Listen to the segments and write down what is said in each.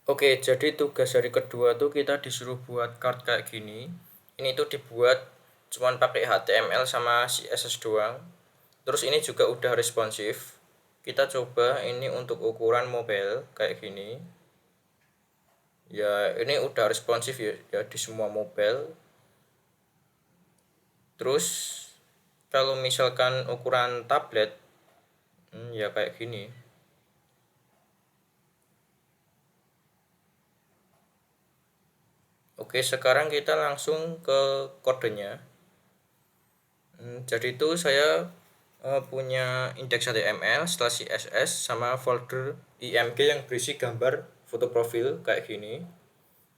Oke, jadi tugas hari kedua tuh kita disuruh buat card kayak gini. Ini tuh dibuat cuman pakai HTML sama CSS doang. Terus ini juga udah responsif. Kita coba ini untuk ukuran mobile kayak gini. Ya, ini udah responsif ya di semua mobile. Terus kalau misalkan ukuran tablet, ya kayak gini. Oke, sekarang kita langsung ke kodenya. Jadi itu saya punya indeks HTML setelah CSS sama folder IMG yang berisi gambar foto profil kayak gini.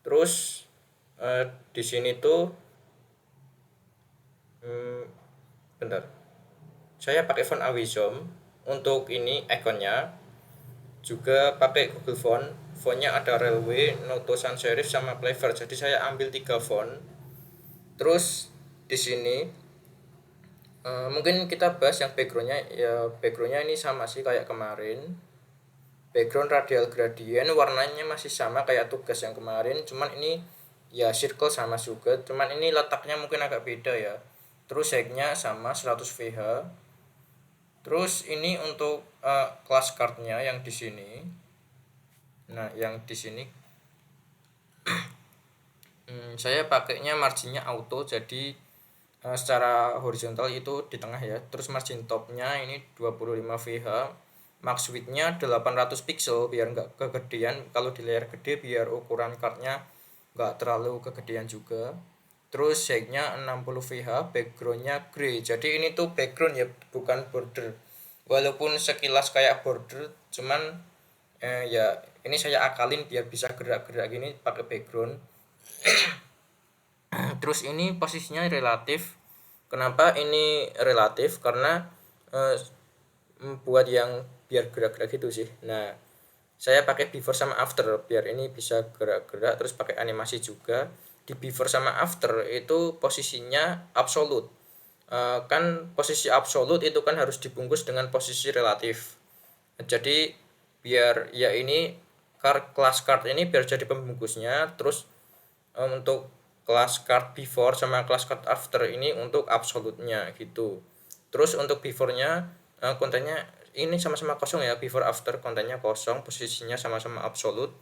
Terus di sini tuh hmm, bentar. Saya pakai font Awizom untuk ini ikonnya, juga pakai Google Font. Fontnya ada Railway, Noto Sans Serif sama Clever. Jadi saya ambil 3 font. Terus di sini mungkin kita bahas yang backgroundnya. Ya, backgroundnya ini sama sih kayak kemarin. Background radial gradient, warnanya masih sama kayak tugas yang kemarin, cuman ini ya circle sama juga, cuman ini letaknya mungkin agak beda ya. Terus segnya sama 100 VH. Terus ini untuk class cardnya yang di sini. Nah, yang di sini saya pakainya marginnya auto, jadi secara horizontal itu di tengah ya. Terus margin topnya ini 25 VH. Max widthnya 800 pixel biar nggak kegedean. Kalau di layar gede biar ukuran cardnya nggak terlalu kegedean juga. Terus shake-nya 60 VH, backgroundnya grey. Jadi ini tuh background ya, bukan border. Walaupun sekilas kayak border, cuman ya ini saya akalin biar bisa gerak-gerak gini pakai background. Terus ini posisinya relatif. Kenapa ini relatif? Karena eh, buat yang biar gerak-gerak gitu sih. Nah, saya pakai before sama after biar ini bisa gerak-gerak, terus pakai animasi juga. Di before sama after itu posisinya absolute. Kan posisi absolute itu kan harus dibungkus dengan posisi relatif. Jadi biar ya ini class card ini biar jadi pembungkusnya. Terus untuk class card before sama class card after ini untuk absolutnya gitu. Terus untuk before-nya kontennya ini sama-sama kosong ya, before after kontennya kosong, posisinya sama-sama absolute.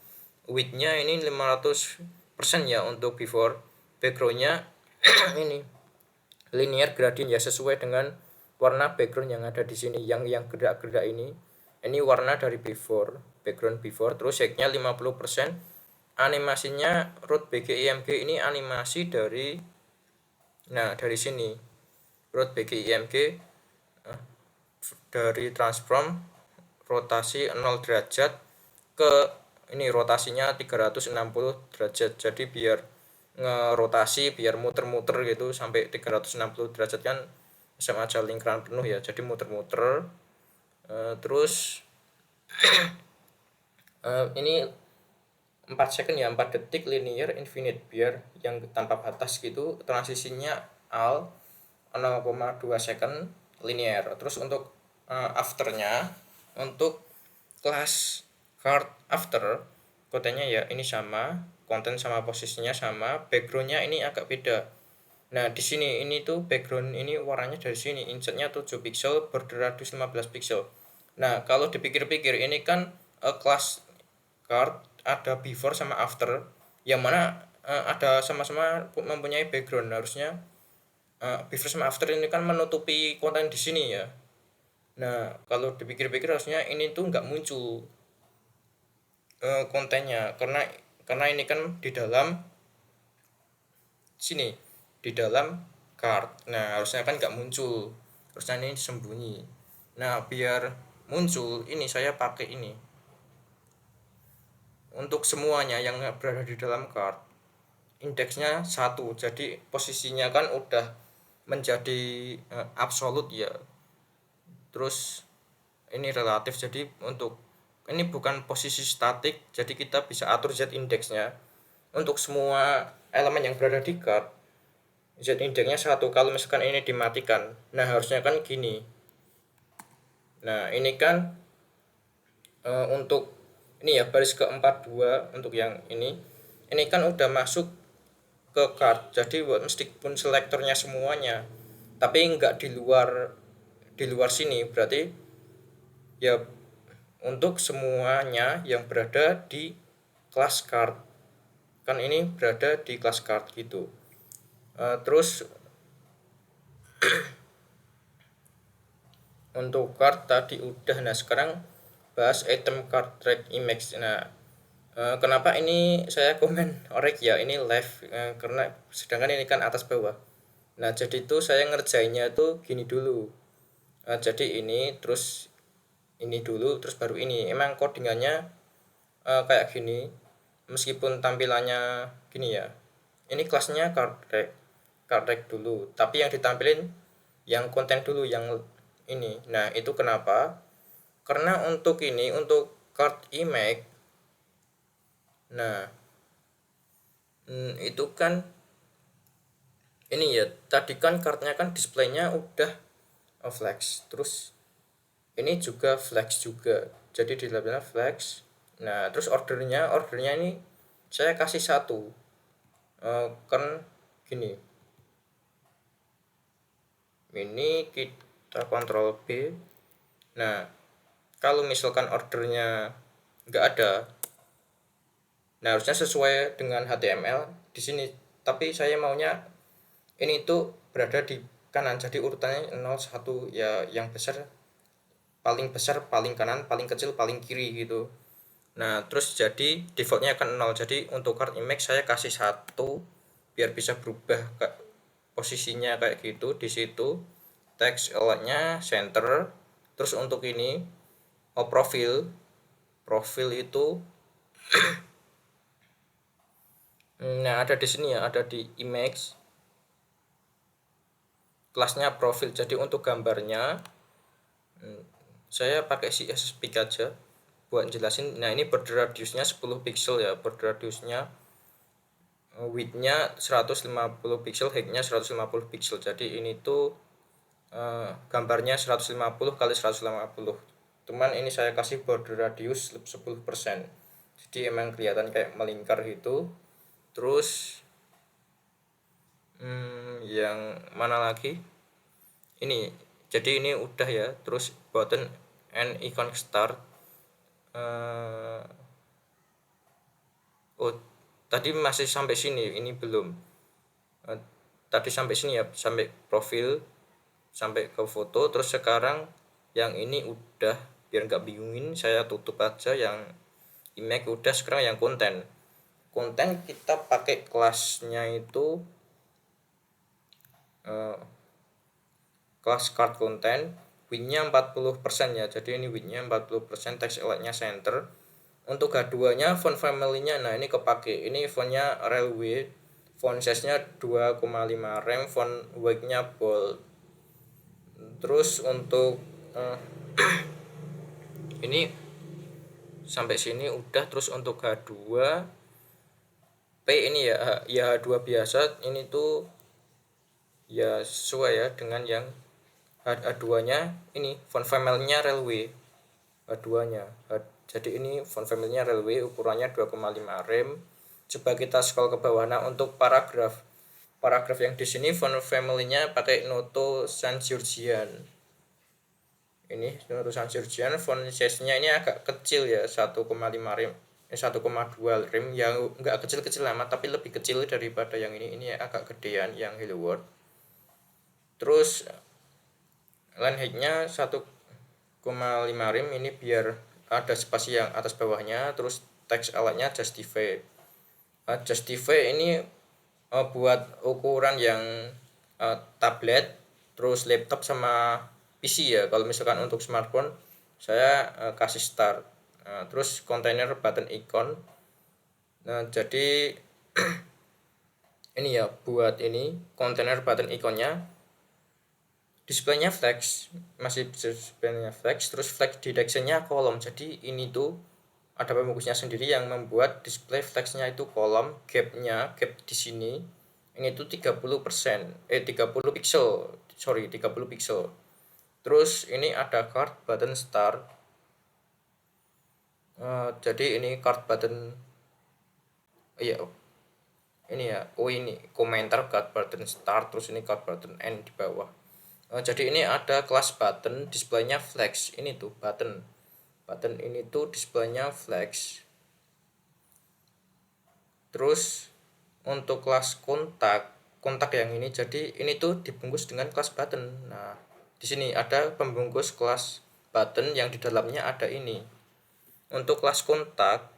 Width-nya ini 500% ya untuk before. Background-nya ini linear gradient ya, sesuai dengan warna background yang ada di sini, yang gerak-gerak ini. Ini warna dari before, background before. Terus shake-nya 50%. Animasinya root BGIMG ini animasi dari dari sini. Root BGIMG dari transform rotasi 0 derajat ke ini rotasinya 360 derajat. Jadi biar ngerotasi, biar muter-muter gitu sampai 360 derajat kan sama aja lingkaran penuh ya. Jadi muter-muter. Terus ini 4 second ya, 4 detik linear infinite biar yang tanpa batas gitu. Transisinya al 0,2 second linear. Terus untuk afternya, untuk class card after kodenya ya ini sama, konten sama posisinya sama, backgroundnya ini agak beda. Nah, di sini ini tuh background ini warnanya dari sini, insertnya 7 pixel, border radius 15 pixel. Nah, kalau dipikir-pikir ini kan class card ada before sama after, yang mana ada sama-sama mempunyai background. Harusnya before sama after ini kan menutupi konten di sini ya. Nah, kalau dipikir-pikir harusnya ini tuh nggak muncul kontennya, karena ini kan di dalam sini, di dalam card. Nah, harusnya kan nggak muncul, harusnya ini sembunyi. Nah, biar muncul ini saya pakai ini untuk semuanya yang berada di dalam card. Indeksnya 1, jadi posisinya kan udah menjadi absolut ya. Terus ini relatif, jadi untuk ini bukan posisi statik, jadi kita bisa atur z indeksnya untuk semua elemen yang berada di card. Z indeksnya 1 kalau misalkan ini dimatikan. Nah, harusnya kan gini. Nah, ini kan untuk ini ya baris ke-42 untuk yang ini kan udah masuk ke card, jadi meskipun selektornya semuanya tapi nggak di luar sini, berarti ya untuk semuanya yang berada di kelas card, kan ini berada di kelas card gitu. Terus untuk card tadi udah, nah sekarang bahas item card track image. Nah, kenapa ini saya komen orek ya, ini live, karena sedangkan ini kan atas bawah. Nah jadi itu saya ngerjainnya tuh gini dulu. Jadi ini terus ini dulu terus baru ini, emang codingannya kayak gini meskipun tampilannya gini ya. Ini kelasnya card track dulu, tapi yang ditampilin yang konten dulu yang ini. Nah itu kenapa, karena untuk ini untuk card image, nah itu kan ini ya, tadi kan cardnya kan displaynya udah flex, terus ini juga flex juga, jadi di labelnya flex. Nah terus ordernya ini saya kasih satu, kan gini, ini kita kontrol B. Nah kalau misalkan ordernya nggak ada, nah harusnya sesuai dengan HTML di sini, tapi saya maunya ini tuh berada di kanan, jadi urutannya 0 1 ya, yang besar paling kanan, paling kecil paling kiri gitu. Nah terus jadi defaultnya akan 0, jadi untuk card image saya kasih satu biar bisa berubah ke posisinya kayak gitu. Di situ text align-nya center. Terus untuk ini profil itu, nah ada di sini ya, ada di image, kelasnya profil. Jadi untuk gambarnya saya pakai CSS Pic aja buat jelasin. Nah ini border radiusnya 10 pixel ya, border radiusnya, width-nya 150 pixel, height-nya 150 pixel. Jadi ini tuh gambarnya 150 kali 150. Cuman ini saya kasih border radius 10%. Jadi emang kelihatan kayak melingkar gitu. Terus yang mana lagi? Ini. Jadi ini udah ya. Terus button and icon start. Oh, tadi masih sampai sini, ini belum. Tadi sampai sini ya, sampai profil, sampai ke foto. Terus sekarang yang ini udah, biar nggak bingungin saya tutup aja yang image udah. Sekarang yang konten kita pakai kelasnya itu kelas card content, width-nya 40% ya, jadi ini width-nya 40%, text align-nya center. Untuk H2 nya font family-nya, nah ini kepake, ini fontnya railway, font size-nya 2,5 rem, font weight-nya bold. Terus untuk ini sampai sini udah. Terus untuk H2 P ini ya H2 biasa, ini tuh ya sesuai ya dengan yang H2-nya, ini font family-nya railway. H2-nya. Jadi ini font family-nya railway, ukurannya 2,5 rem. Coba kita scroll ke bawah. Nah, untuk paragraf yang di sini font family-nya pakai Noto San Giorgian. Ini Noto San Giorgian, font size-nya ini agak kecil ya, 1,5 rem. 1,2 rem, yang enggak kecil-kecil amat, tapi lebih kecil daripada yang ini agak gedean yang Hello World. Terus line height-nya 1,5 rem, ini biar ada spasi yang atas bawahnya. Terus text alatnya justify. Justify ini buat ukuran yang tablet, terus laptop sama PC ya. Kalau misalkan untuk smartphone saya kasih start. Terus container button icon. Nah jadi ini ya, buat ini container button iconnya displaynya flex, masih displaynya flex. Terus flex detection-nya kolom, jadi ini tuh ada pembungkusnya sendiri yang membuat display flexnya itu kolom. Gap di sini ini tuh 30 pixel. Terus ini ada card button start. Jadi ini card button, iya ini ya, oh ini komentar card button start, terus ini card button end di bawah. Jadi ini ada kelas button, displaynya flex, ini tuh button button ini tuh displaynya flex. Terus untuk kelas kontak yang ini, jadi ini tuh dibungkus dengan kelas button. Nah, di sini ada pembungkus kelas button yang di dalamnya ada ini. Untuk kelas kontak,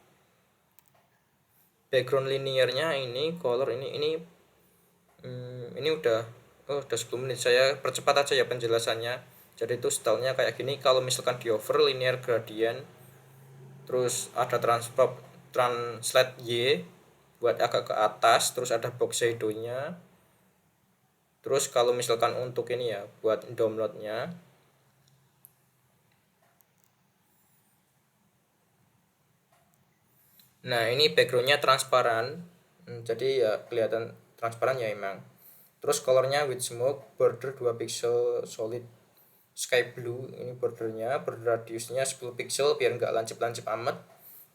background linearnya ini, color ini udah 10 menit. Saya percepat aja ya penjelasannya. Jadi itu stylenya kayak gini. Kalau misalkan di over linear gradient, terus ada translate Y buat agak ke atas, terus ada box shadow-nya. Terus kalau misalkan untuk ini ya buat downloadnya, nah ini backgroundnya transparan. Jadi ya kelihatan transparan ya emang. Terus colornya with smoke, border 2 pixel solid sky blue, ini bordernya, border radiusnya 10 pixel biar nggak lancip-lancip amat.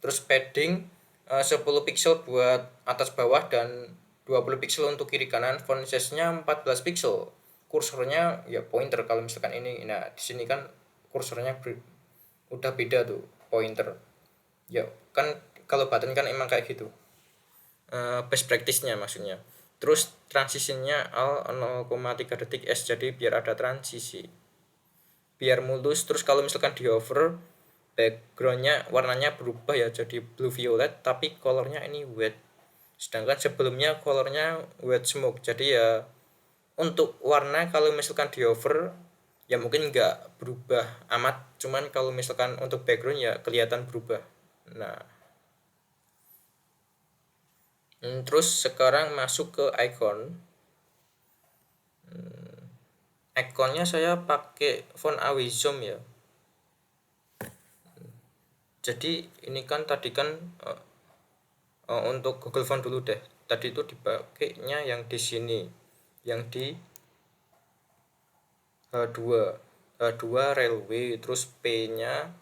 Terus padding 10 pixel buat atas bawah dan 20 pixel untuk kiri kanan. Font size-nya 14 pixel. Kursornya ya pointer kalau misalkan ini. Nah, di sini kan kursornya udah beda tuh, pointer. Ya, kan kalau button kan emang kayak gitu. Best practice-nya maksudnya. Terus transisinya al 0,3 detik s, jadi biar ada transisi, biar mulus. Terus kalau misalkan di over, backgroundnya warnanya berubah ya jadi blue violet, tapi colornya ini wet, sedangkan sebelumnya colornya wet smoke. Jadi ya untuk warna kalau misalkan di over ya mungkin nggak berubah amat, cuman kalau misalkan untuk background ya kelihatan berubah. Nah, terus sekarang masuk ke icon. Iconnya saya pakai font Awizoom ya. Jadi ini kan tadi kan untuk Google Font dulu deh. Tadi itu dipakainya yang di sini, yang di H2 H2 Railway, terus P-nya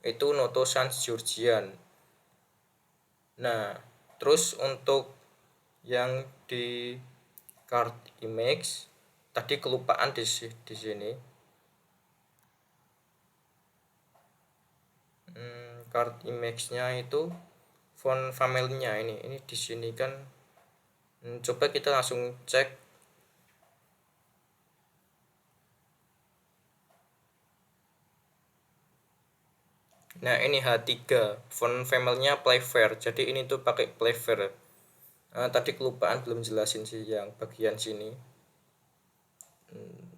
itu Noto Sans Georgian. Nah, terus untuk yang di card image tadi kelupaan di sini. Card image-nya itu font family-nya ini di sini kan. Coba kita langsung cek. Nah, ini H3, font family-nya Playfair. Jadi ini tuh pakai Playfair. Tadi kelupaan belum jelasin sih yang bagian sini.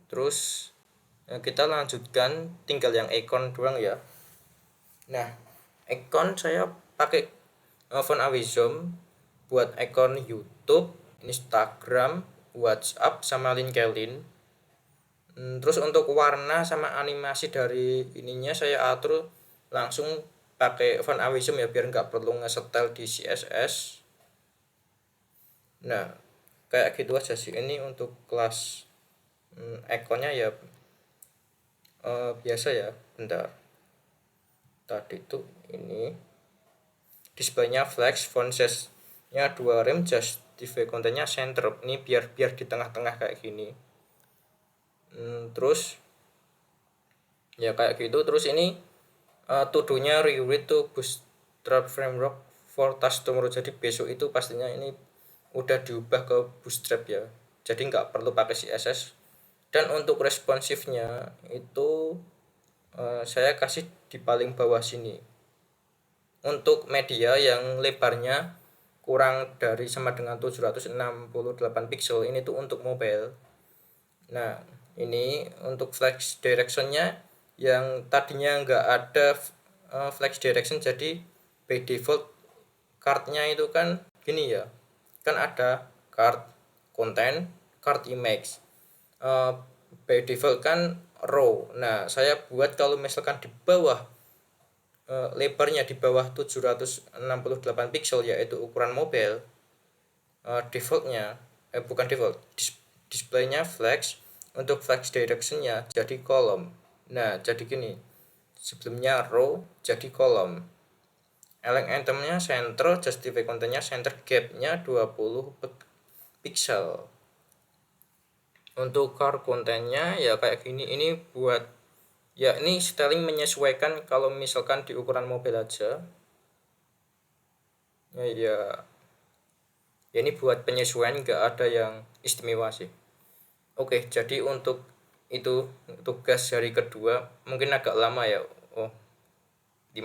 Terus kita lanjutkan, tinggal yang icon doang ya. Nah, icon saya pakai font Awizoom buat icon YouTube, Instagram, WhatsApp, sama LinkedIn. Terus untuk warna sama animasi dari ininya saya atur langsung pakai font Awizoom ya, biar nggak perlu ngesetel di CSS. Nah, kayak gitu aja sih. Ini untuk kelas ikonnya ya biasa ya. Bentar, tadi tuh ini displaynya flex, font size nya 2 rem, justify kontennya center. Ini biar di tengah-tengah kayak gini. Terus ya kayak gitu. Terus ini to-do-nya reread to Bootstrap framework for task tomorrow. Jadi besok itu pastinya ini udah diubah ke Bootstrap ya, jadi nggak perlu pakai CSS. Dan untuk responsifnya itu saya kasih di paling bawah sini. Untuk media yang lebarnya kurang dari sama dengan 768 pixel, ini tuh untuk mobile. Nah, ini untuk flex directionnya yang tadinya nggak ada flex direction, jadi by default cardnya itu kan gini ya, kan ada card content, card image, by default kan row. Nah, saya buat kalau misalkan di bawah lebarnya di bawah 768 pixel yaitu ukuran mobile, defaultnya bukan default, displaynya flex. Untuk flex directionnya jadi kolom. Nah, jadi gini, sebelumnya row jadi kolom. Align itemnya center, justify kontennya center, gapnya 20 pixel. Untuk car kontennya ya kayak gini, ini buat ya ini styling menyesuaikan kalau misalkan di ukuran mobil aja ya ini buat penyesuaian, nggak ada yang istimewa sih. Oke, jadi untuk itu tugas hari kedua mungkin agak lama ya. Oh,